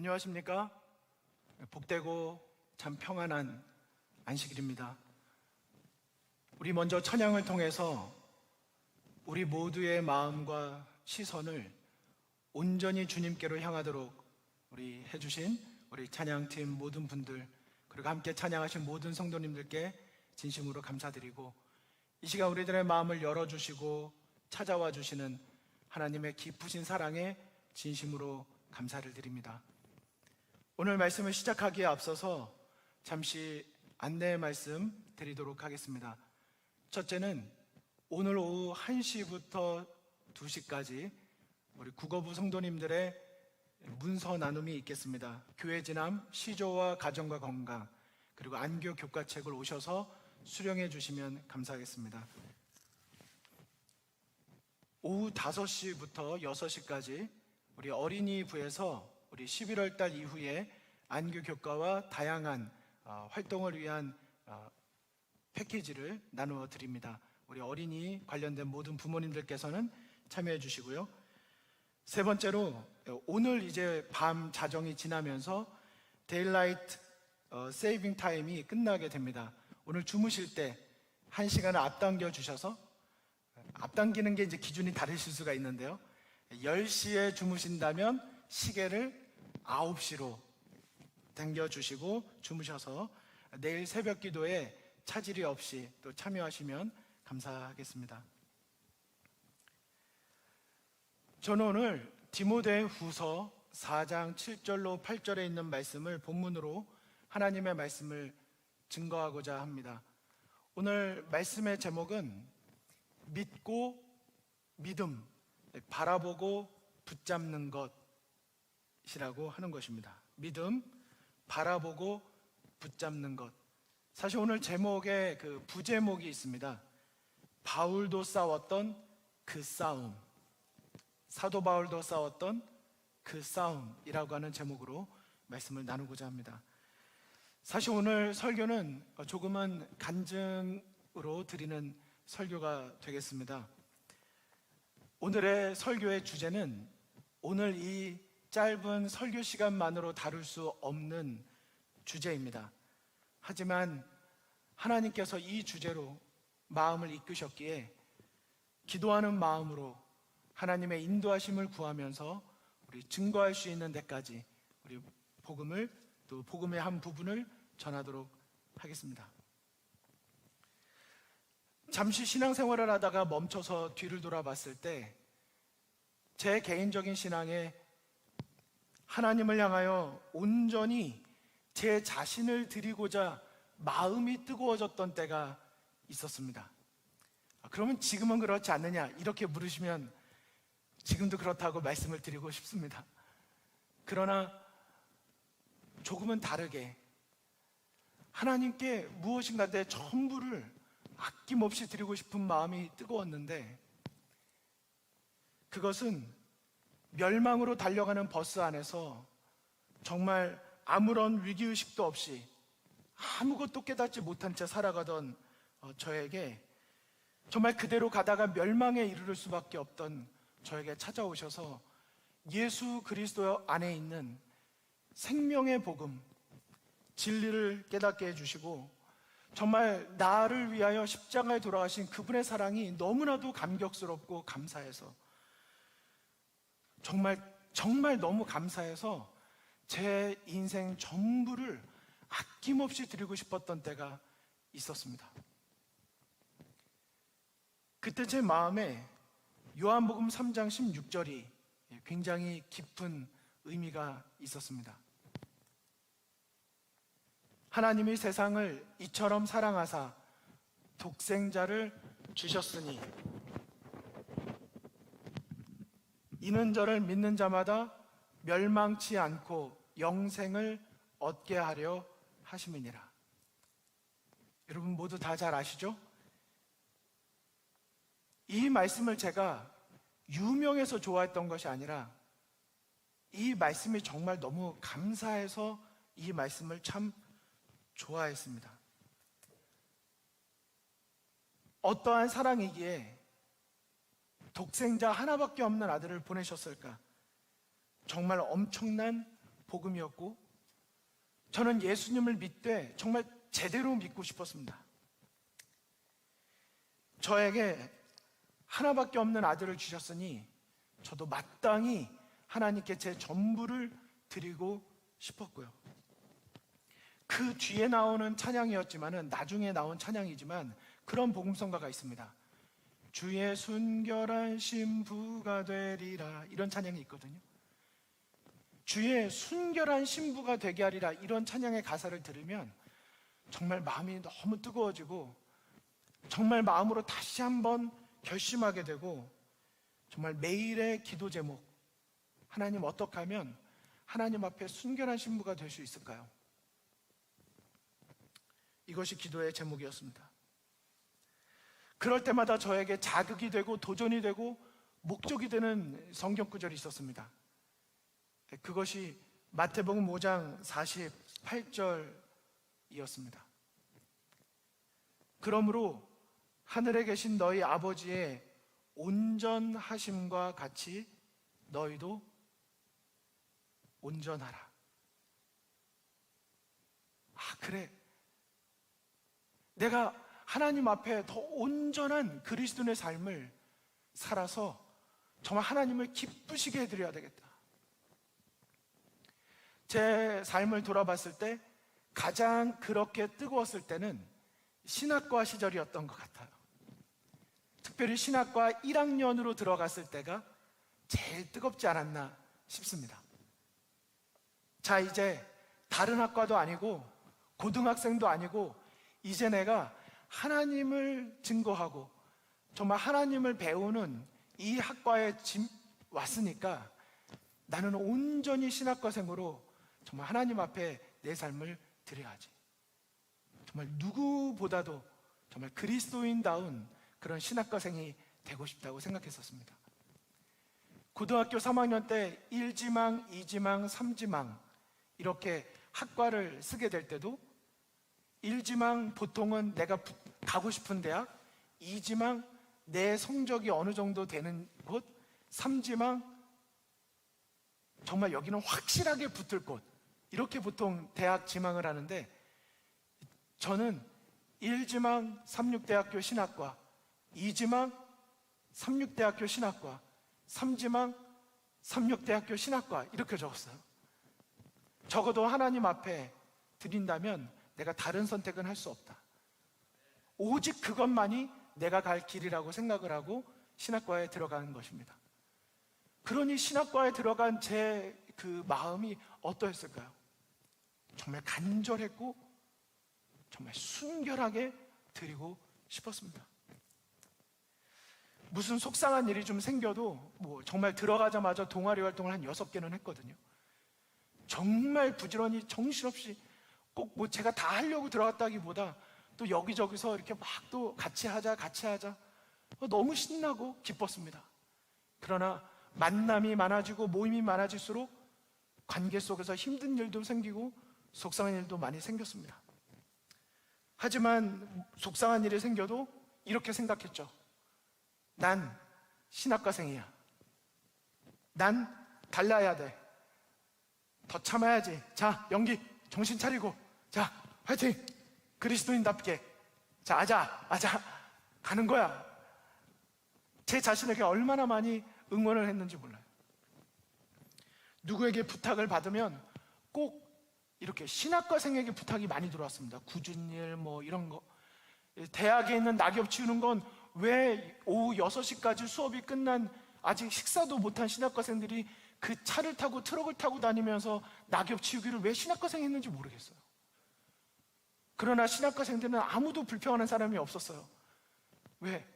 안녕하십니까? 복되고 참 평안한 안식일입니다. 우리 먼저 찬양을 통해서 우리 모두의 마음과 시선을 온전히 주님께로 향하도록 우리 해주신 우리 찬양팀 모든 분들, 그리고 함께 찬양하신 모든 성도님들께 진심으로 감사드리고, 이 시간 우리들의 마음을 열어주시고 찾아와 주시는 하나님의 깊으신 사랑에 진심으로 감사를 드립니다. 오늘 말씀을 시작하기에 앞서서 잠시 안내 말씀 드리도록 하겠습니다. 첫째는 오늘 오후 1시부터 2시까지 우리 국어부 성도님들의 문서 나눔이 있겠습니다. 교회 진함, 시조와 가정과 건강, 그리고 안교 교과책을 오셔서 수령해 주시면 감사하겠습니다. 오후 5시부터 6시까지 우리 어린이부에서 우리 11월 달 이후에 안교 교과와 다양한 활동을 위한 패키지를 나누어 드립니다. 우리 어린이 관련된 모든 부모님들께서는 참여해 주시고요. 세 번째로, 오늘 이제 밤 자정이 지나면서 데일라이트 세이빙 타임이 끝나게 됩니다. 오늘 주무실 때 1시간을 앞당겨 주셔서, 앞당기는 게 이제 기준이 다르실 수가 있는데요, 10시에 주무신다면 시계를 9시로 당겨주시고 주무셔서 내일 새벽 기도에 차질이 없이 또 참여하시면 감사하겠습니다. 저는 오늘 디모데 후서 4장 7절로 8절에 있는 말씀을 본문으로 하나님의 말씀을 증거하고자 합니다. 오늘 말씀의 제목은 믿고 믿음, 바라보고 붙잡는 것이라고 하는 것입니다. 믿음, 바라보고 붙잡는 것. 사실 오늘 제목에 그 부제목이 있습니다. 바울도 싸웠던 그 싸움, 사도 바울도 싸웠던 그 싸움이라고 하는 제목으로 말씀을 나누고자 합니다. 사실 오늘 설교는 조금은 간증으로 드리는 설교가 되겠습니다. 오늘의 설교의 주제는 오늘 이 짧은 설교 시간만으로 다룰 수 없는 주제입니다. 하지만 하나님께서 이 주제로 마음을 이끄셨기에 기도하는 마음으로 하나님의 인도하심을 구하면서 우리 증거할 수 있는 데까지 우리 복음을, 또 복음의 한 부분을 전하도록 하겠습니다. 잠시 신앙생활을 하다가 멈춰서 뒤를 돌아봤을 때 제 개인적인 신앙에 하나님을 향하여 온전히 제 자신을 드리고자 마음이 뜨거워졌던 때가 있었습니다. 그러면 지금은 그렇지 않느냐, 이렇게 물으시면 지금도 그렇다고 말씀을 드리고 싶습니다. 그러나 조금은 다르게 하나님께 무엇인가 내 전부를 아낌없이 드리고 싶은 마음이 뜨거웠는데, 그것은 멸망으로 달려가는 버스 안에서 정말 아무런 위기의식도 없이 아무것도 깨닫지 못한 채 살아가던 저에게, 정말 그대로 가다가 멸망에 이르를 수밖에 없던 저에게 찾아오셔서 예수 그리스도 안에 있는 생명의 복음, 진리를 깨닫게 해주시고, 정말 나를 위하여 십자가에 돌아가신 그분의 사랑이 너무나도 감격스럽고 감사해서, 정말 너무 감사해서 제 인생 전부를 아낌없이 드리고 싶었던 때가 있었습니다. 그때 제 마음에 요한복음 3장 16절이 굉장히 깊은 의미가 있었습니다. 하나님이 세상을 이처럼 사랑하사 독생자를 주셨으니 이는 저를 믿는 자마다 멸망치 않고 영생을 얻게 하려 하심이니라. 여러분 모두 다 잘 아시죠? 이 말씀을 제가 유명해서 좋아했던 것이 아니라 이 말씀이 정말 너무 감사해서 이 말씀을 참 좋아했습니다. 어떠한 사랑이기에 독생자 하나밖에 없는 아들을 보내셨을까? 정말 엄청난 복음이었고, 저는 예수님을 믿되 정말 제대로 믿고 싶었습니다. 저에게 하나밖에 없는 아들을 주셨으니 저도 마땅히 하나님께 제 전부를 드리고 싶었고요. 그 뒤에 나오는 찬양이었지만은, 나중에 나온 찬양이지만 그런 복음성가가 있습니다. 주의 순결한 신부가 되리라, 이런 찬양이 있거든요. 주의 순결한 신부가 되게 하리라, 이런 찬양의 가사를 들으면 정말 마음이 너무 뜨거워지고, 정말 마음으로 다시 한번 결심하게 되고, 정말 매일의 기도 제목, 하나님, 어떻게 하면 하나님 앞에 순결한 신부가 될 수 있을까요? 이것이 기도의 제목이었습니다. 그럴 때마다 저에게 자극이 되고 도전이 되고 목적이 되는 성경 구절이 있었습니다. 그것이 마태복음 5장 48절이었습니다. 그러므로 하늘에 계신 너희 아버지의 온전하심과 같이 너희도 온전하라. 그래, 내가 하나님 앞에 더 온전한 그리스도인의 삶을 살아서 정말 하나님을 기쁘시게 해드려야 되겠다. 제 삶을 돌아봤을 때 가장 그렇게 뜨거웠을 때는 신학과 시절이었던 것 같아요. 특별히 신학과 1학년으로 들어갔을 때가 제일 뜨겁지 않았나 싶습니다. 자, 이제 다른 학과도 아니고 고등학생도 아니고, 이제 내가 하나님을 증거하고 정말 하나님을 배우는 이 학과에 왔으니까 나는 온전히 신학과생으로 정말 하나님 앞에 내 삶을 드려야지. 정말 누구보다도 정말 그리스도인다운 그런 신학과생이 되고 싶다고 생각했었습니다. 고등학교 3학년 때 1지망, 2지망, 3지망 이렇게 학과를 쓰게 될 때도 1지망 보통은 내가 가고 싶은 대학, 2지망 내 성적이 어느 정도 되는 곳, 3지망 정말 여기는 확실하게 붙을 곳, 이렇게 보통 대학 지망을 하는데, 저는 1지망 삼육대학교 신학과, 2지망 삼육대학교 신학과, 3지망 삼육대학교 신학과 이렇게 적었어요. 적어도 하나님 앞에 드린다면 내가 다른 선택은 할 수 없다. 오직 그것만이 내가 갈 길이라고 생각을 하고 신학과에 들어가는 것입니다. 그러니 신학과에 들어간 제 그 마음이 어떠했을까요? 정말 간절했고 정말 순결하게 드리고 싶었습니다. 무슨 속상한 일이 좀 생겨도 정말 들어가자마자 동아리 활동을 한 6개는 했거든요. 정말 부지런히 정신없이 꼭 제가 다 하려고 들어갔다기보다 또 여기저기서 이렇게 막 또 같이 하자 너무 신나고 기뻤습니다. 그러나 만남이 많아지고 모임이 많아질수록 관계 속에서 힘든 일도 생기고 속상한 일도 많이 생겼습니다. 하지만 속상한 일이 생겨도 이렇게 생각했죠. 난 신학과생이야. 난 달라야 돼. 더 참아야지. 자, 연기 정신 차리고, 자, 화이팅! 그리스도인답게, 자, 아자 가는 거야. 제 자신에게 얼마나 많이 응원을 했는지 몰라요. 누구에게 부탁을 받으면 꼭 이렇게 신학과생에게 부탁이 많이 들어왔습니다. 굳은 일 이런 거. 대학에 있는 낙엽 치우는 건 왜 오후 6시까지 수업이 끝난 아직 식사도 못한 신학과생들이 그 차를 타고 트럭을 타고 다니면서 낙엽 치우기를 왜 신학과생이 했는지 모르겠어요. 그러나 신학과생들은 아무도 불평하는 사람이 없었어요. 왜?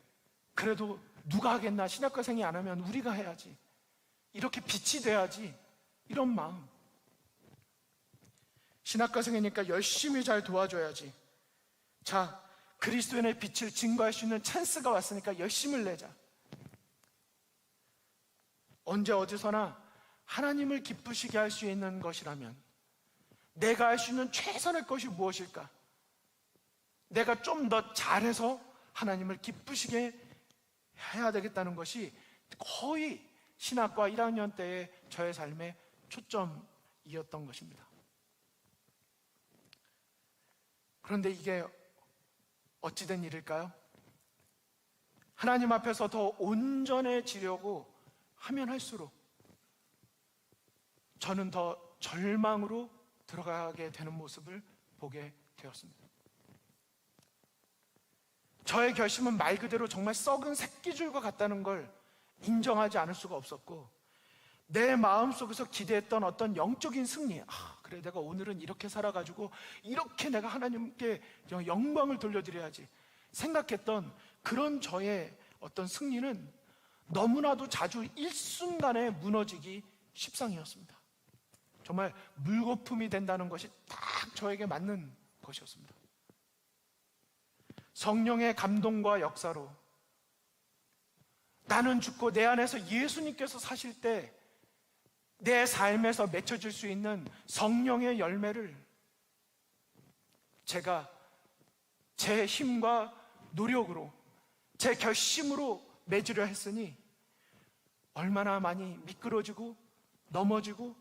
그래도 누가 하겠나, 신학과생이 안 하면 우리가 해야지, 이렇게 빛이 돼야지, 이런 마음. 신학과생이니까 열심히 잘 도와줘야지. 자, 그리스도인의 빛을 증거할 수 있는 찬스가 왔으니까 열심을 내자. 언제 어디서나 하나님을 기쁘시게 할 수 있는 것이라면 내가 할 수 있는 최선의 것이 무엇일까? 내가 좀 더 잘해서 하나님을 기쁘시게 해야 되겠다는 것이 거의 신학과 1학년 때의 저의 삶의 초점이었습니다. 이었던 것입니다. 그런데 이게 어찌된 일일까요? 하나님 앞에서 더 온전해지려고 하면 할수록 저는 더 절망으로 들어가게 되는 모습을 보게 되었습니다. 저의 결심은 말 그대로 정말 썩은 새끼줄과 같다는 걸 인정하지 않을 수가 없었고, 내 마음속에서 기대했던 어떤 영적인 승리, 그래 내가 오늘은 이렇게 살아가지고 이렇게 내가 하나님께 영광을 돌려드려야지 생각했던 그런 저의 어떤 승리는 너무나도 자주 일순간에 무너지기 십상이었습니다. 정말 물거품이 된다는 것이 딱 저에게 맞는 것이었습니다. 성령의 감동과 역사로 나는 죽고 내 안에서 예수님께서 사실 때 내 삶에서 맺혀질 수 있는 성령의 열매를 제가 제 힘과 노력으로, 제 결심으로 맺으려 했으니 얼마나 많이 미끄러지고 넘어지고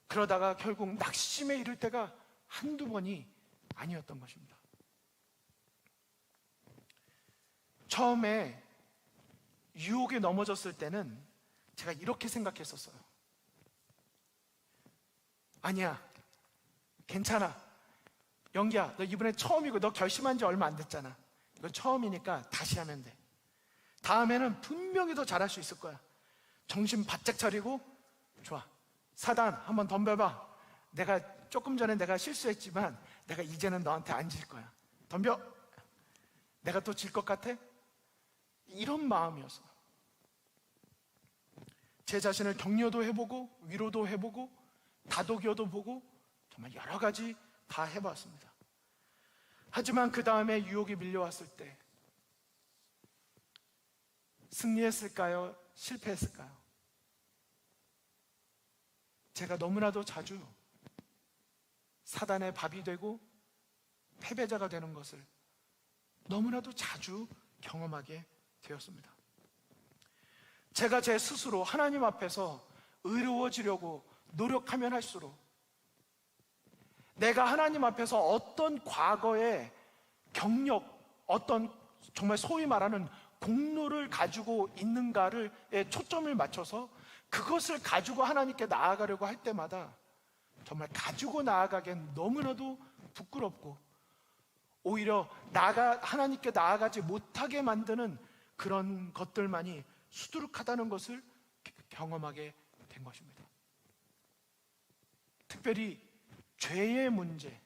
그러다가 결국 낙심에 이를 때가 한두 번이 아니었던 것입니다. 처음에 유혹에 넘어졌을 때는 제가 이렇게 생각했었어요. 아니야, 괜찮아. 영기야, 너 이번에 처음이고 너 결심한 지 얼마 안 됐잖아. 이건 처음이니까 다시 하면 돼. 다음에는 분명히 더 잘할 수 있을 거야. 정신 바짝 차리고, 좋아, 사단 한번 덤벼봐. 내가 조금 전에 내가 실수했지만 내가 이제는 너한테 안 질 거야. 덤벼. 내가 또 질 것 같아? 이런 마음이었어. 제 자신을 격려도 해보고 위로도 해보고 다독여도 보고 정말 여러 가지 다 해봤습니다. 하지만 그 다음에 유혹이 밀려왔을 때 승리했을까요? 실패했을까요? 제가 너무나도 자주 사단의 밥이 되고 패배자가 되는 것을 너무나도 자주 경험하게 되었습니다. 제가 제 스스로 하나님 앞에서 의로워지려고 노력하면 할수록 내가 하나님 앞에서 어떤 과거의 경력, 어떤 정말 소위 말하는 공로를 가지고 있는가를 초점을 맞춰서 그것을 가지고 하나님께 나아가려고 할 때마다 정말 가지고 나아가기엔 너무나도 부끄럽고 오히려 하나님께 나아가지 못하게 만드는 그런 것들만이 수두룩하다는 것을 경험하게 된 것입니다. 특별히 죄의 문제,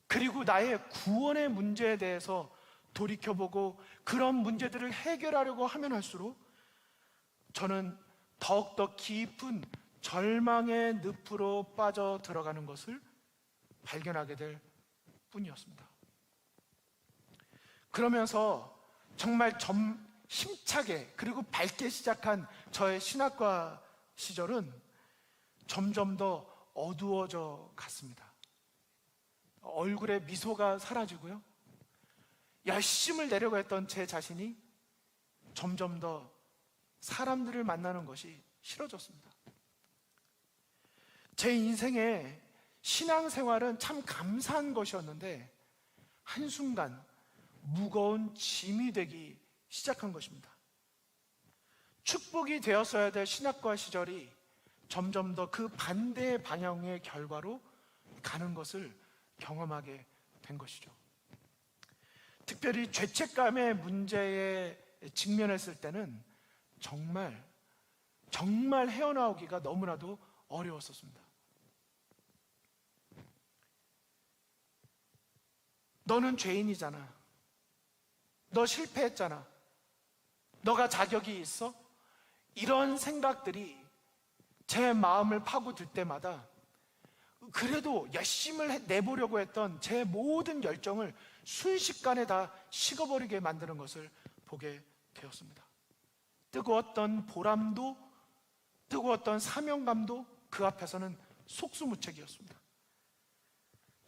그리고 나의 구원의 문제에 대해서 돌이켜보고 그런 문제들을 해결하려고 하면 할수록 저는 더욱더 깊은 절망의 늪으로 빠져 들어가는 것을 발견하게 될 뿐이었습니다. 그러면서 정말 힘차게 그리고 밝게 시작한 저의 신학과 시절은 점점 더 어두워져 갔습니다. 얼굴에 미소가 사라지고요, 열심을 내려고 했던 제 자신이 점점 더 사람들을 만나는 것이 싫어졌습니다. 제 인생에 신앙생활은 참 감사한 것이었는데 한순간 무거운 짐이 되기 시작한 것입니다. 축복이 되었어야 될 신학과 시절이 점점 더 그 반대의 방향의 결과로 가는 것을 경험하게 된 것이죠. 특별히 죄책감의 문제에 직면했을 때는 정말 헤어나오기가 너무나도 어려웠었습니다. 너는 죄인이잖아. 너 실패했잖아. 너가 자격이 있어? 이런 생각들이 제 마음을 파고들 때마다 그래도 열심을 내보려고 했던 제 모든 열정을 순식간에 다 식어버리게 만드는 것을 보게 되었습니다. 뜨거웠던 보람도, 뜨거웠던 사명감도 그 앞에서는 속수무책이었습니다.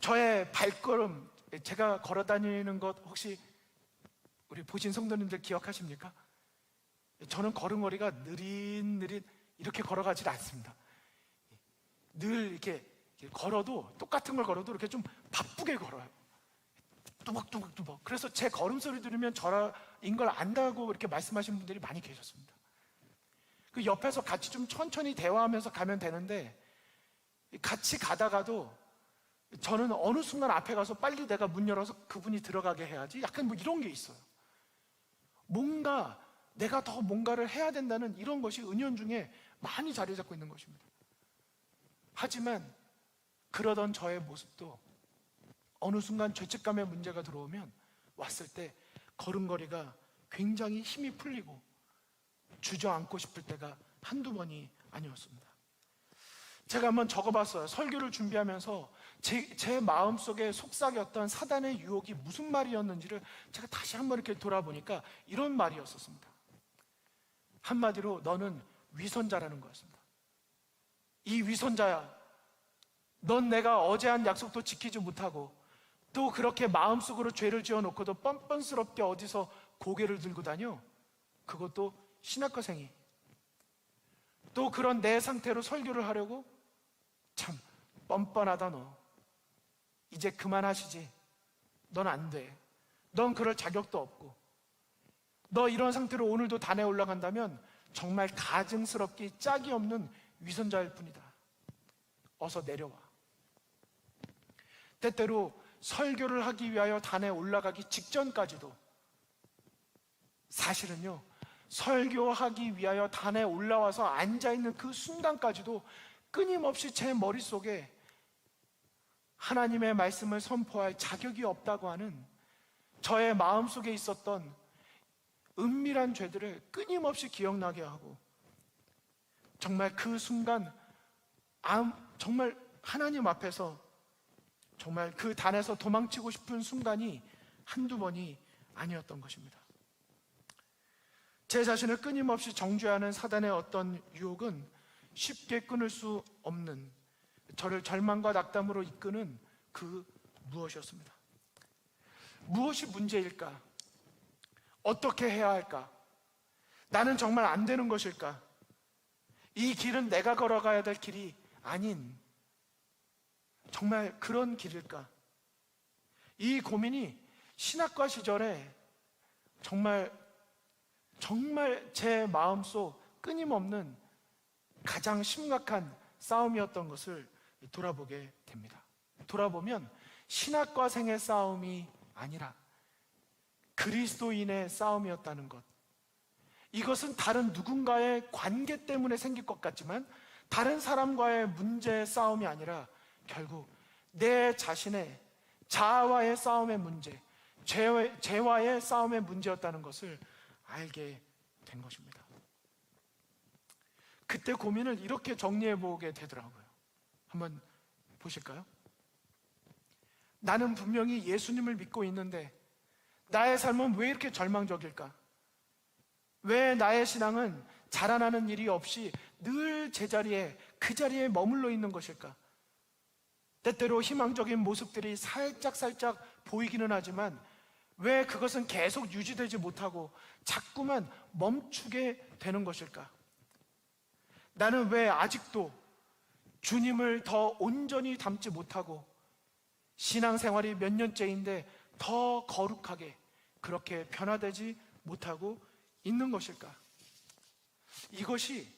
저의 발걸음, 제가 걸어다니는 것 혹시 우리 보신 성도님들 기억하십니까? 저는 걸음걸이가 느릿느릿 이렇게 걸어가지 않습니다. 늘 이렇게 걸어도, 똑같은 걸 걸어도 이렇게 좀 바쁘게 걸어요. 뚜벅뚜벅뚜벅. 그래서 제 걸음소리 들으면 저라인 걸 안다고 이렇게 말씀하시는 분들이 많이 계셨습니다. 그 옆에서 같이 좀 천천히 대화하면서 가면 되는데, 같이 가다가도 저는 어느 순간 앞에 가서 빨리 내가 문 열어서 그분이 들어가게 해야지, 약간 뭐 이런 게 있어요. 뭔가 내가 더 뭔가를 해야 된다는 이런 것이 은연중에 많이 자리 잡고 있는 것입니다. 하지만 그러던 저의 모습도 어느 순간 죄책감의 문제가 들어오면, 왔을 때 걸음걸이가 굉장히 힘이 풀리고 주저앉고 싶을 때가 한두 번이 아니었습니다. 제가 한번 적어봤어요. 설교를 준비하면서 제 마음속에 속삭였던 사단의 유혹이 무슨 말이었는지를 제가 다시 한번 이렇게 돌아보니까 이런 말이었었습니다. 한마디로 너는 위선자라는 거였습니다. 이 위선자야, 넌 내가 어제 한 약속도 지키지 못하고 또 그렇게 마음속으로 죄를 지어놓고도 뻔뻔스럽게 어디서 고개를 들고 다녀? 그것도 신학과생이. 또 그런 내 상태로 설교를 하려고? 참 뻔뻔하다. 너 이제 그만하시지. 넌 안 돼. 넌 그럴 자격도 없고, 너 이런 상태로 오늘도 단에 올라간다면 정말 가증스럽기 짝이 없는 위선자일 뿐이다. 어서 내려와. 때때로 설교를 하기 위하여 단에 올라가기 직전까지도, 사실은요, 설교하기 위하여 단에 올라와서 앉아있는 그 순간까지도 끊임없이 제 머릿속에 하나님의 말씀을 선포할 자격이 없다고 하는 저의 마음속에 있었던 은밀한 죄들을 끊임없이 기억나게 하고, 정말 그 순간 정말 하나님 앞에서 정말 그 단에서 도망치고 싶은 순간이 한두 번이 아니었던 것입니다. 제 자신을 끊임없이 정죄하는 사단의 어떤 유혹은 쉽게 끊을 수 없는, 저를 절망과 낙담으로 이끄는 그 무엇이었습니다. 무엇이 문제일까? 어떻게 해야 할까? 나는 정말 안 되는 것일까? 이 길은 내가 걸어가야 될 길이 아닌 정말 그런 길일까? 이 고민이 신학과 시절에 정말 제 마음속 끊임없는 가장 심각한 싸움이었던 것을 돌아보게 됩니다. 돌아보면 신학과생의 싸움이 아니라 그리스도인의 싸움이었다는 것, 이것은 다른 누군가의 관계 때문에 생길 것 같지만 다른 사람과의 문제의 싸움이 아니라 결국 내 자신의 자아와의 싸움의 문제, 죄와의 싸움의 문제였다는 것을 알게 된 것입니다. 그때 고민을 이렇게 정리해 보게 되더라고요. 한번 보실까요? 나는 분명히 예수님을 믿고 있는데 나의 삶은 왜 이렇게 절망적일까? 왜 나의 신앙은 자라나는 일이 없이 늘 제자리에, 그 자리에 머물러 있는 것일까? 때때로 희망적인 모습들이 살짝 보이기는 하지만 왜 그것은 계속 유지되지 못하고 자꾸만 멈추게 되는 것일까? 나는 왜 아직도 주님을 더 온전히 닮지 못하고 신앙생활이 몇 년째인데 더 거룩하게 그렇게 변화되지 못하고 있는 것일까? 이것이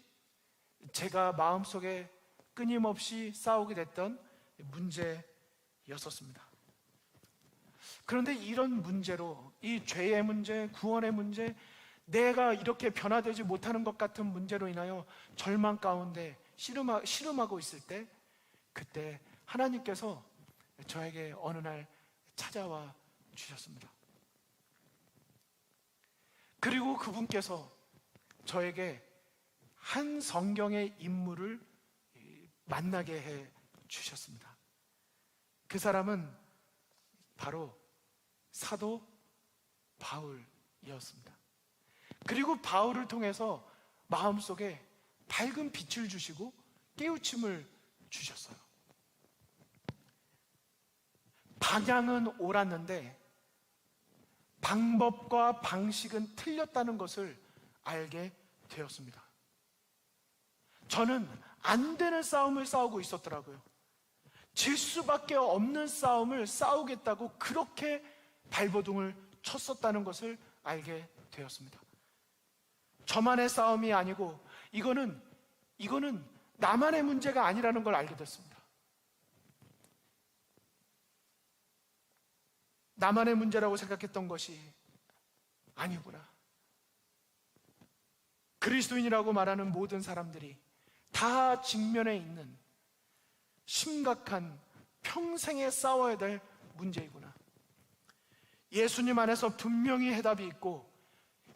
제가 마음속에 끊임없이 싸우게 됐던 문제였었습니다. 그런데 이런 문제로, 이 죄의 문제, 구원의 문제, 내가 이렇게 변화되지 못하는 것 같은 문제로 인하여 절망 가운데 씨름하고 있을 때, 그때 하나님께서 저에게 어느 날 찾아와 주셨습니다. 그리고 그분께서 저에게 한 성경의 인물을 만나게 해 주셨습니다. 그 사람은 바로 사도 바울이었습니다. 그리고 바울을 통해서 마음속에 밝은 빛을 주시고 깨우침을 주셨어요. 방향은 옳았는데 방법과 방식은 틀렸다는 것을 알게 되었습니다. 저는 안 되는 싸움을 싸우고 있었더라고요. 질 수밖에 없는 싸움을 싸우겠다고 그렇게 발버둥을 쳤었다는 것을 알게 되었습니다. 저만의 싸움이 아니고 이거는 나만의 문제가 아니라는 걸 알게 됐습니다. 나만의 문제라고 생각했던 것이 아니구나. 그리스도인이라고 말하는 모든 사람들이 다 직면해 있는 심각한 평생에 싸워야 될 문제이구나. 예수님 안에서 분명히 해답이 있고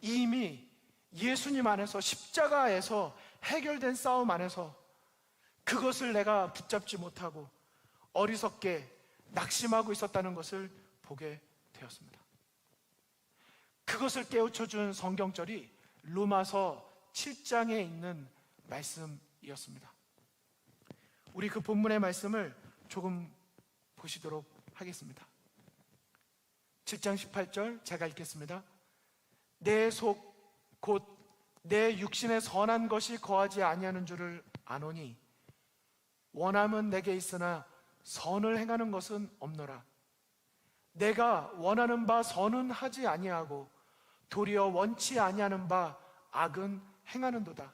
이미 예수님 안에서 십자가에서 해결된 싸움 안에서 그것을 내가 붙잡지 못하고 어리석게 낙심하고 있었다는 것을 보게 되었습니다. 그것을 깨우쳐준 성경절이 로마서 7장에 있는 말씀이었습니다. 우리 그 본문의 말씀을 조금 보시도록 하겠습니다. 7장 18절 제가 읽겠습니다. 내 속 곧 내 육신에 선한 것이 거하지 아니하는 줄을 아노니 원함은 내게 있으나 선을 행하는 것은 없노라. 내가 원하는 바 선은 하지 아니하고 도리어 원치 아니하는 바 악은 행하는도다.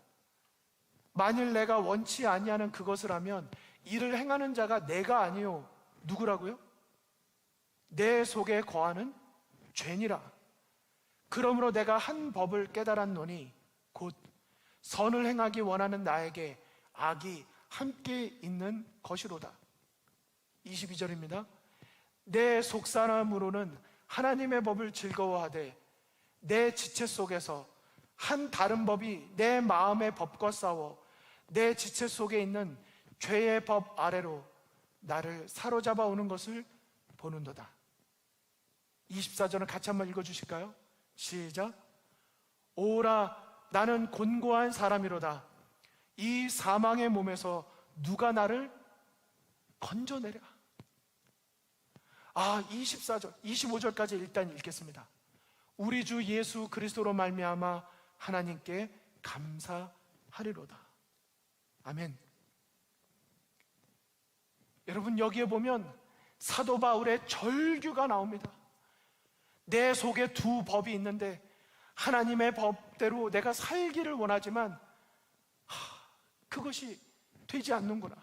만일 내가 원치 아니하는 그것을 하면 이를 행하는 자가 내가 아니요 누구라고요? 내 속에 거하는 죄니라. 그러므로 내가 한 법을 깨달았노니 곧 선을 행하기 원하는 나에게 악이 함께 있는 것이로다. 22절입니다. 내 속사람으로는 하나님의 법을 즐거워하되 내 지체 속에서 한 다른 법이 내 마음의 법과 싸워 내 지체 속에 있는 죄의 법 아래로 나를 사로잡아 오는 것을 보는도다. 24절을 같이 한번 읽어주실까요? 시작. 오라 나는 곤고한 사람이로다. 이 사망의 몸에서 누가 나를 건져내랴. 24절, 25절까지 일단 읽겠습니다. 우리 주 예수 그리스도로 말미암아 하나님께 감사하리로다. 아멘. 여러분, 여기에 보면 사도 바울의 절규가 나옵니다. 내 속에 두 법이 있는데 하나님의 법대로 내가 살기를 원하지만 그것이 되지 않는구나.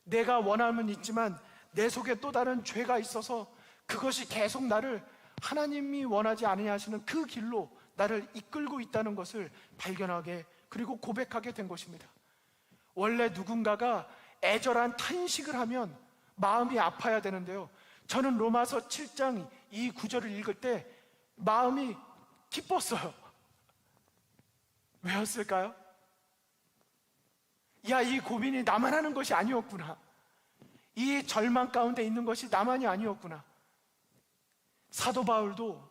내가 원함은 있지만 내 속에 또 다른 죄가 있어서 그것이 계속 나를 하나님이 원하지 아니하시는 그 길로 나를 이끌고 있다는 것을 발견하게 그리고 고백하게 된 것입니다. 원래 누군가가 애절한 탄식을 하면 마음이 아파야 되는데요, 저는 로마서 7장 이 구절을 읽을 때 마음이 기뻤어요. 왜였을까요? 야, 이 고민이 나만 하는 것이 아니었구나. 이 절망 가운데 있는 것이 나만이 아니었구나. 사도 바울도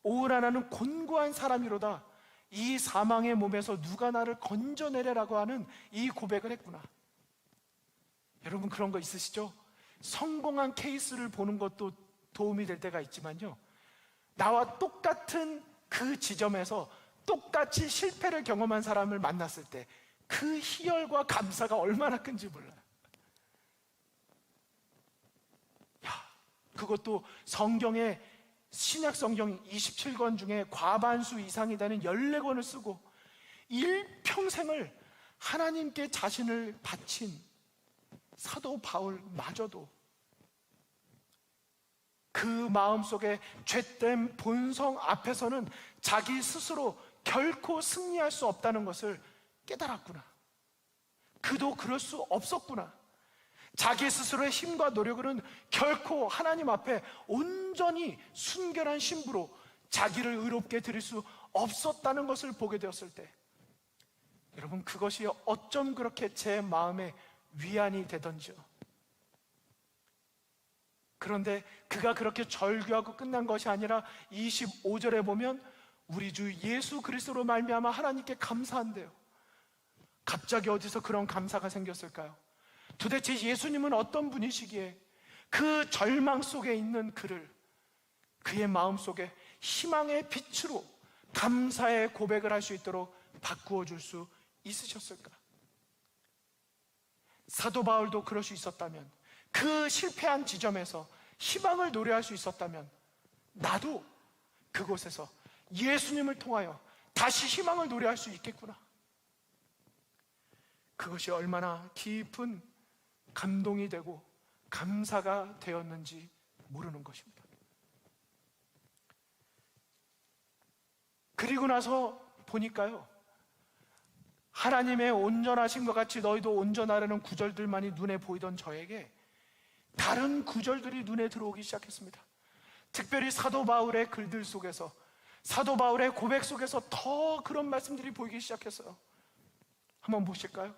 오라 나는 곤고한 사람이로다. 이 사망의 몸에서 누가 나를 건져내려라고 하는 이 고백을 했구나. 여러분, 그런 거 있으시죠? 성공한 케이스를 보는 것도 도움이 될 때가 있지만요, 나와 똑같은 그 지점에서 똑같이 실패를 경험한 사람을 만났을 때 그 희열과 감사가 얼마나 큰지 몰라요. 그것도 성경의 신약 성경 27권 중에 과반수 이상이 되는 14권을 쓰고 일평생을 하나님께 자신을 바친 사도 바울마저도 그 마음속에 죄된 본성 앞에서는 자기 스스로 결코 승리할 수 없다는 것을 깨달았구나. 그도 그럴 수 없었구나. 자기 스스로의 힘과 노력으로는 결코 하나님 앞에 온전히 순결한 신부로 자기를 의롭게 드릴 수 없었다는 것을 보게 되었을 때, 여러분, 그것이 어쩜 그렇게 제 마음에 위안이 되던지요. 그런데 그가 그렇게 절규하고 끝난 것이 아니라 25절에 보면 우리 주 예수 그리스도로 말미암아 하나님께 감사한대요. 갑자기 어디서 그런 감사가 생겼을까요? 도대체 예수님은 어떤 분이시기에 그 절망 속에 있는 그를 그의 마음속에 희망의 빛으로 감사의 고백을 할 수 있도록 바꾸어 줄 수 있으셨을까? 사도 바울도 그럴 수 있었다면, 그 실패한 지점에서 희망을 노래할 수 있었다면, 나도 그곳에서 예수님을 통하여 다시 희망을 노래할 수 있겠구나. 그것이 얼마나 깊은 감동이 되고 감사가 되었는지 모르는 것입니다. 그리고 나서 보니까요, 하나님의 온전하신 것 같이 너희도 온전하라는 구절들만이 눈에 보이던 저에게 다른 구절들이 눈에 들어오기 시작했습니다. 특별히 사도 바울의 글들 속에서, 사도 바울의 고백 속에서 더 그런 말씀들이 보이기 시작했어요. 한번 보실까요?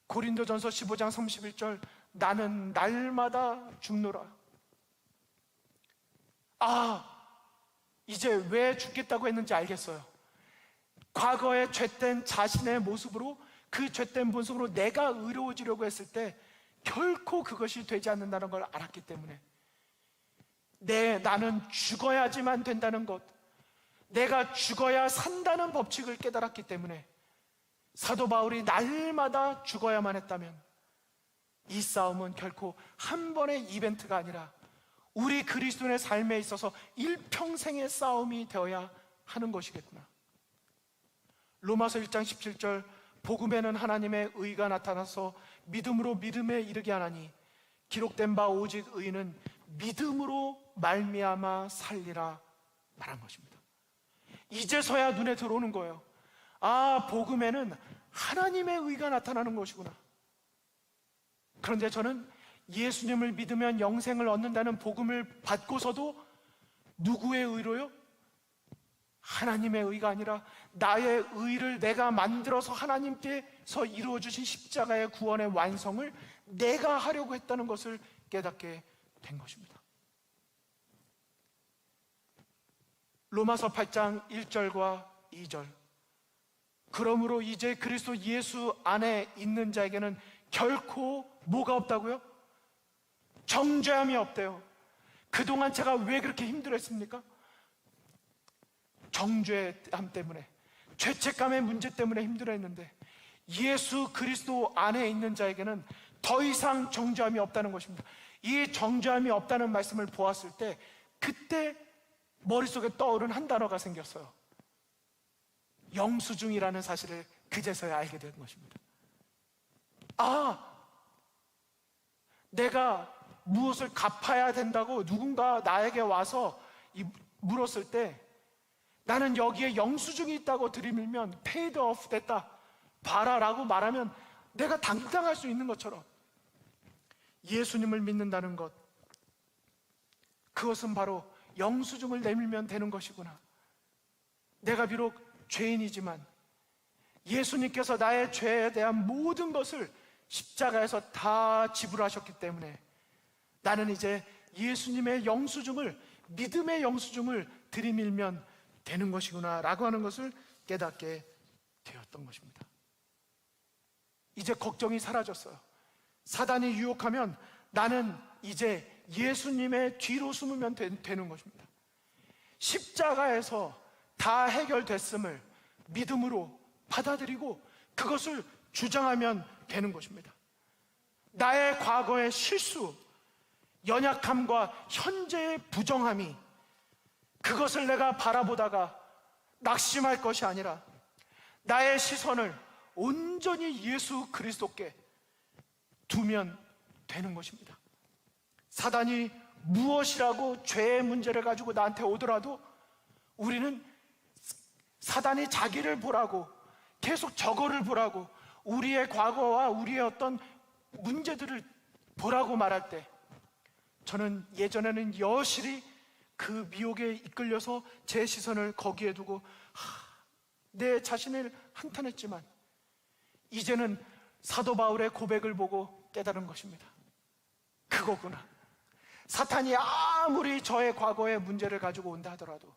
고린도전서 15장 31절, 나는 날마다 죽노라. 이제 왜 죽겠다고 했는지 알겠어요. 과거의 죄된 자신의 모습으로, 그 죄된 모습으로 내가 의로워지려고 했을 때 결코 그것이 되지 않는다는 걸 알았기 때문에, 나는 죽어야지만 된다는 것, 내가 죽어야 산다는 법칙을 깨달았기 때문에 사도 바울이 날마다 죽어야만 했다면 이 싸움은 결코 한 번의 이벤트가 아니라 우리 그리스도인의 삶에 있어서 일평생의 싸움이 되어야 하는 것이겠구나. 로마서 1장 17절, 복음에는 하나님의 의가 나타나서 믿음으로 믿음에 이르게 하나니 기록된 바 오직 의인은 믿음으로 말미암아 살리라 말한 것입니다. 이제서야 눈에 들어오는 거예요. 복음에는 하나님의 의가 나타나는 것이구나. 그런데 저는 예수님을 믿으면 영생을 얻는다는 복음을 받고서도 누구의 의로요? 하나님의 의가 아니라 나의 의를 내가 만들어서 하나님께서 이루어주신 십자가의 구원의 완성을 내가 하려고 했다는 것을 깨닫게 된 것입니다. 로마서 8장 1절과 2절, 그러므로 이제 그리스도 예수 안에 있는 자에게는 결코 뭐가 없다고요? 정죄함이 없대요. 그동안 제가 왜 그렇게 힘들었습니까? 정죄함 때문에, 죄책감의 문제 때문에 힘들어했는데 예수 그리스도 안에 있는 자에게는 더 이상 정죄함이 없다는 것입니다. 이 정죄함이 없다는 말씀을 보았을 때 그때 머릿속에 떠오른 한 단어가 생겼어요. 영수증이라는 사실을 그제서야 알게 된 것입니다. 내가 무엇을 갚아야 된다고 누군가 나에게 와서 물었을 때 나는 여기에 영수증이 있다고 들이밀면 paid off 됐다, 봐라라고 말하면 내가 당당할 수 있는 것처럼 예수님을 믿는다는 것, 그것은 바로 영수증을 내밀면 되는 것이구나. 내가 비록 죄인이지만 예수님께서 나의 죄에 대한 모든 것을 십자가에서 다 지불하셨기 때문에 나는 이제 예수님의 영수증을, 믿음의 영수증을 들이밀면 되는 것이구나 라고 하는 것을 깨닫게 되었던 것입니다. 이제 걱정이 사라졌어요. 사단이 유혹하면 나는 이제 예수님의 뒤로 숨으면 되는 것입니다. 십자가에서 다 해결됐음을 믿음으로 받아들이고 그것을 주장하면 되는 것입니다. 나의 과거의 실수, 연약함과 현재의 부정함이, 그것을 내가 바라보다가 낙심할 것이 아니라 나의 시선을 온전히 예수 그리스도께 두면 되는 것입니다. 사단이 무엇이라고 죄의 문제를 가지고 나한테 오더라도 우리는 사단이 자기를 보라고, 계속 저거를 보라고, 우리의 과거와 우리의 어떤 문제들을 보라고 말할 때, 저는 예전에는 여실히 그 미혹에 이끌려서 제 시선을 거기에 두고 내 자신을 한탄했지만, 이제는 사도 바울의 고백을 보고 깨달은 것입니다. 그거구나. 사탄이 아무리 저의 과거의 문제를 가지고 온다 하더라도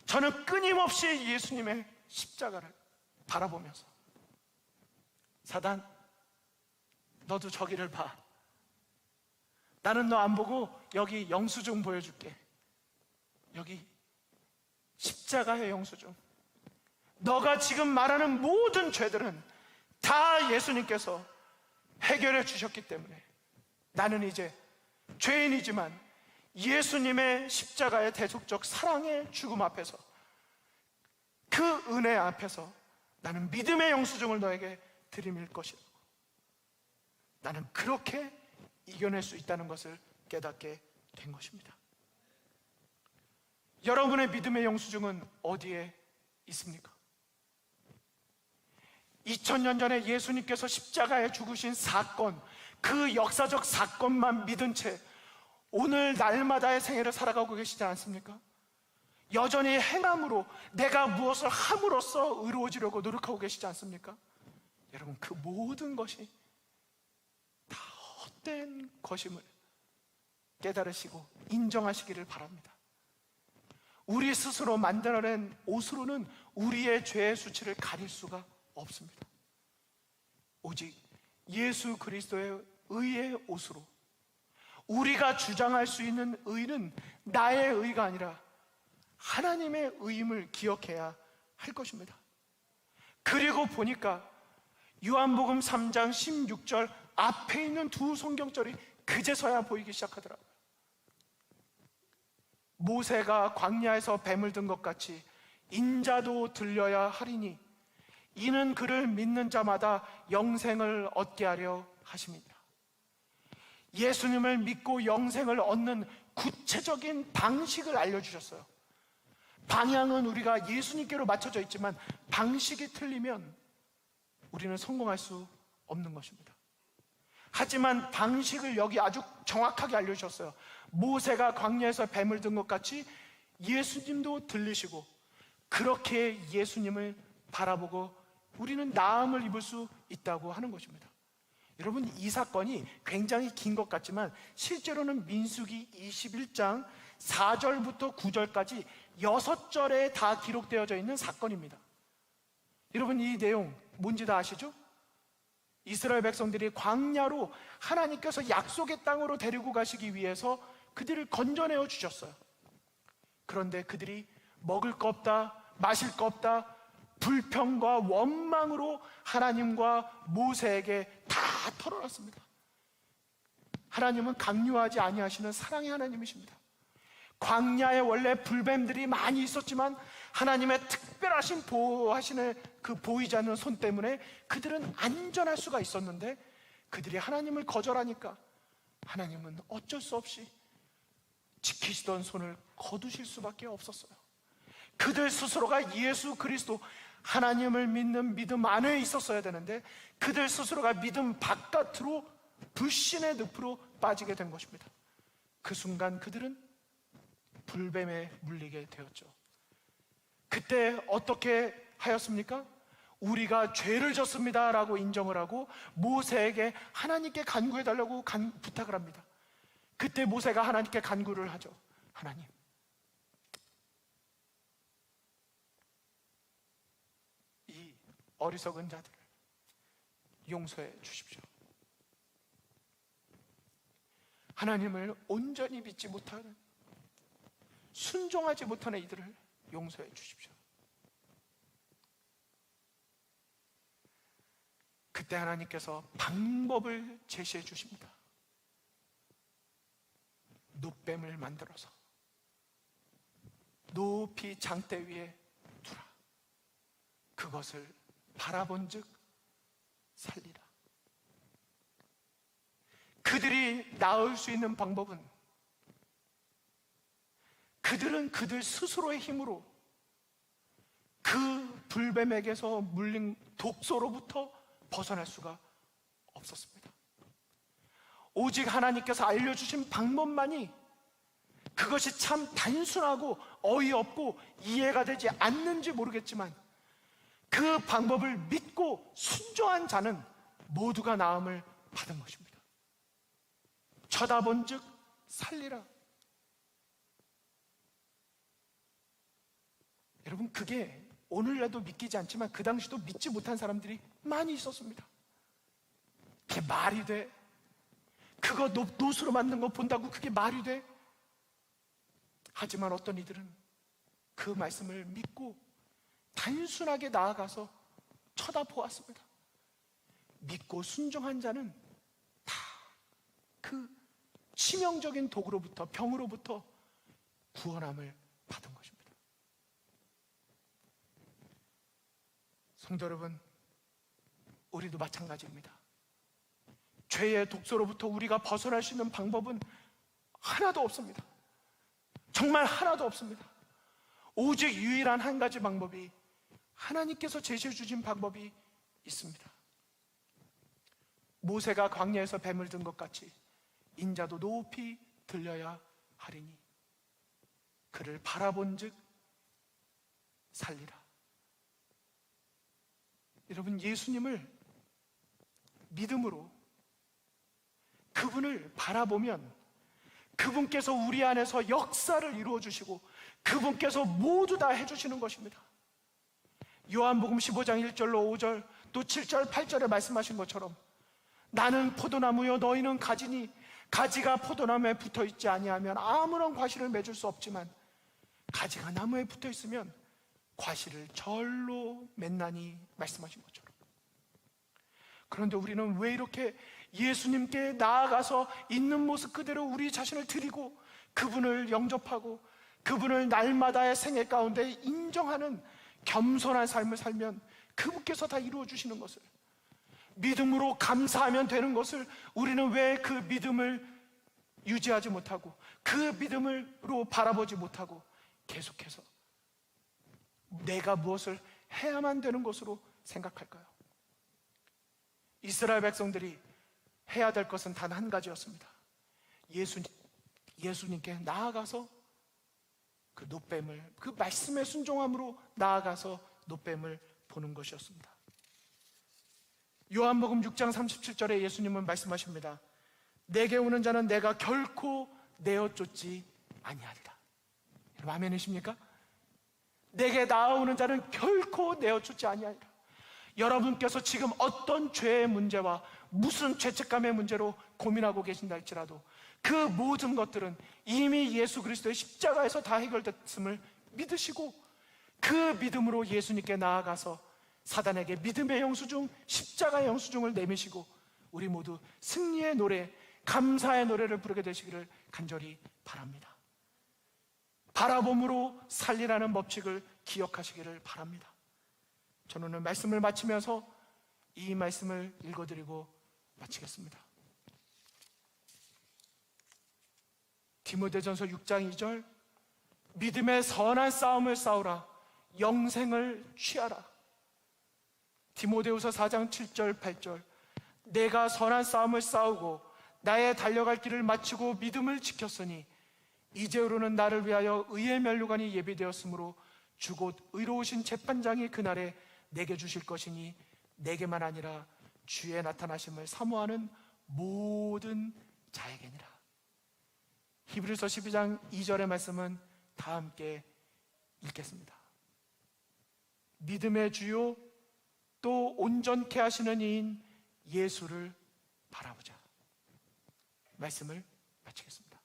저는 끊임없이 예수님의 십자가를 바라보면서, 사단, 너도 저기를 봐. 나는 너 안 보고 여기 영수증 보여줄게. 여기 십자가의 영수증. 너가 지금 말하는 모든 죄들은 다 예수님께서 해결해 주셨기 때문에 나는 이제 죄인이지만 예수님의 십자가의 대속적 사랑의 죽음 앞에서, 그 은혜 앞에서 나는 믿음의 영수증을 너에게 들이밀 것이라고, 나는 그렇게 이겨낼 수 있다는 것을 깨닫게 된 것입니다. 여러분의 믿음의 영수증은 어디에 있습니까? 2000년 전에 예수님께서 십자가에 죽으신 사건, 그 역사적 사건만 믿은 채 오늘 날마다의 생애를 살아가고 계시지 않습니까? 여전히 행함으로, 내가 무엇을 함으로써 의로워지려고 노력하고 계시지 않습니까? 여러분, 그 모든 것이 다 헛된 것임을 깨달으시고 인정하시기를 바랍니다. 우리 스스로 만들어낸 옷으로는 우리의 죄의 수치를 가릴 수가 없습니다. 오직 예수 그리스도의 의의 옷으로, 우리가 주장할 수 있는 의는 나의 의가 아니라 하나님의 의임을 기억해야 할 것입니다. 그리고 보니까 요한복음 3장 16절 앞에 있는 두 성경절이 그제서야 보이기 시작하더라고요. 모세가 광야에서 뱀을 든 것 같이 인자도 들려야 하리니 이는 그를 믿는 자마다 영생을 얻게 하려 하심이니라. 예수님을 믿고 영생을 얻는 구체적인 방식을 알려주셨어요. 방향은 우리가 예수님께로 맞춰져 있지만 방식이 틀리면 우리는 성공할 수 없는 것입니다. 하지만 방식을 여기 아주 정확하게 알려주셨어요. 모세가 광야에서 뱀을 든 것 같이 예수님도 들리시고, 그렇게 예수님을 바라보고 우리는 나음을 입을 수 있다고 하는 것입니다. 여러분, 이 사건이 굉장히 긴 것 같지만 실제로는 민수기 21장 4절부터 9절까지 6절에 다 기록되어져 있는 사건입니다. 여러분, 이 내용 뭔지 다 아시죠? 이스라엘 백성들이 광야로 하나님께서 약속의 땅으로 데리고 가시기 위해서 그들을 건져내어 주셨어요. 그런데 그들이 먹을 거 없다, 마실 거 없다, 불평과 원망으로 하나님과 모세에게 다 털어놨습니다. 하나님은 강요하지 아니하시는 사랑의 하나님이십니다. 광야에 원래 불뱀들이 많이 있었지만 하나님의 특별하신 보호하시는 그 보이지 않는 손 때문에 그들은 안전할 수가 있었는데, 그들이 하나님을 거절하니까 하나님은 어쩔 수 없이 지키시던 손을 거두실 수밖에 없었어요. 그들 스스로가 예수 그리스도, 하나님을 믿는 믿음 안에 있었어야 되는데 그들 스스로가 믿음 바깥으로 불신의 늪으로 빠지게 된 것입니다. 그 순간 그들은 불뱀에 물리게 되었죠. 그때 어떻게 하였습니까? 우리가 죄를 졌습니다 라고 인정을 하고 모세에게 하나님께 간구해달라고 부탁을 합니다. 그때 모세가 하나님께 간구를 하죠. 하나님, 이 어리석은 자들을 용서해 주십시오. 하나님을 온전히 믿지 못하는, 순종하지 못하는 이들을 용서해 주십시오. 그때 하나님께서 방법을 제시해 주십니다. 놋뱀을 만들어서 높이 장대 위에 두라. 그것을 바라본즉 살리라. 그들이 나을 수 있는 방법은, 그들은 그들 스스로의 힘으로 그 불뱀에게서 물린 독소로부터 벗어날 수가 없었습니다. 오직 하나님께서 알려주신 방법만이, 그것이 참 단순하고 어이없고 이해가 되지 않는지 모르겠지만 그 방법을 믿고 순종한 자는 모두가 나음을 받은 것입니다. 쳐다본즉 살리라. 여러분, 그게 오늘날도 믿기지 않지만 그 당시도 믿지 못한 사람들이 많이 있었습니다. 그게 말이 돼? 그거 놋으로 만든 거 본다고 그게 말이 돼? 하지만 어떤 이들은 그 말씀을 믿고 단순하게 나아가서 쳐다보았습니다. 믿고 순종한 자는 그 치명적인 독으로부터, 병으로부터 구원함을 받은 것입니다. 성도 여러분, 우리도 마찬가지입니다. 죄의 독소로부터 우리가 벗어날 수 있는 방법은 하나도 없습니다. 정말 하나도 없습니다. 오직 유일한 한 가지 방법이, 하나님께서 제시해 주신 방법이 있습니다. 모세가 광야에서 뱀을 든 것 같이 인자도 높이 들려야 하리니 그를 바라본즉 살리라. 여러분, 예수님을 믿음으로 그분을 바라보면 그분께서 우리 안에서 역사를 이루어 주시고 그분께서 모두 다 해주시는 것입니다. 요한복음 15장 1절로 5절 또 7절 8절에 말씀하신 것처럼 나는 포도나무요 너희는 가지니 가지가 포도나무에 붙어있지 아니하면 아무런 과실을 맺을 수 없지만 가지가 나무에 붙어있으면 과실을 절로 맺나니 말씀하신 것처럼. 그런데 우리는 왜 이렇게 예수님께 나아가서 있는 모습 그대로 우리 자신을 드리고 그분을 영접하고 그분을 날마다의 생애 가운데 인정하는 겸손한 삶을 살면 그분께서 다 이루어 주시는 것을, 믿음으로 감사하면 되는 것을 우리는 왜 그 믿음을 유지하지 못하고 그 믿음으로 바라보지 못하고 계속해서 내가 무엇을 해야만 되는 것으로 생각할까요? 이스라엘 백성들이 해야 될 것은 단 한 가지였습니다. 예수님께 나아가서 그 놋뱀을, 그 말씀의 순종함으로 나아가서 놋뱀을 보는 것이었습니다. 요한복음 6장 37절에 예수님은 말씀하십니다. 내게 오는 자는 내가 결코 내어 쫓지 아니하리라. 여러분 아멘이십니까? 내게 나아오는 자는 결코 내어 쫓지 아니하리라. 여러분께서 지금 어떤 죄의 문제와 무슨 죄책감의 문제로 고민하고 계신다 할지라도 그 모든 것들은 이미 예수 그리스도의 십자가에서 다 해결됐음을 믿으시고 그 믿음으로 예수님께 나아가서 사단에게 믿음의 영수증, 십자가의 영수증을 내미시고 우리 모두 승리의 노래, 감사의 노래를 부르게 되시기를 간절히 바랍니다. 바라봄으로 살리라는 법칙을 기억하시기를 바랍니다. 저는 오늘 말씀을 마치면서 이 말씀을 읽어드리고 마치겠습니다. 디모데전서 6장 2절 믿음의 선한 싸움을 싸우라 영생을 취하라. 디모데후서 4장 7절 8절 내가 선한 싸움을 싸우고 나의 달려갈 길을 마치고 믿음을 지켰으니 이제로는 나를 위하여 의의 면류관이 예비되었으므로 주 곧 의로우신 재판장이 그날에 내게 주실 것이니 내게만 아니라 주의 나타나심을 사모하는 모든 자에게니라. 히브리서 12장 2절의 말씀은 다 함께 읽겠습니다. 믿음의 주요 또 온전케 하시는 이인 예수를 바라보자. 말씀을 마치겠습니다.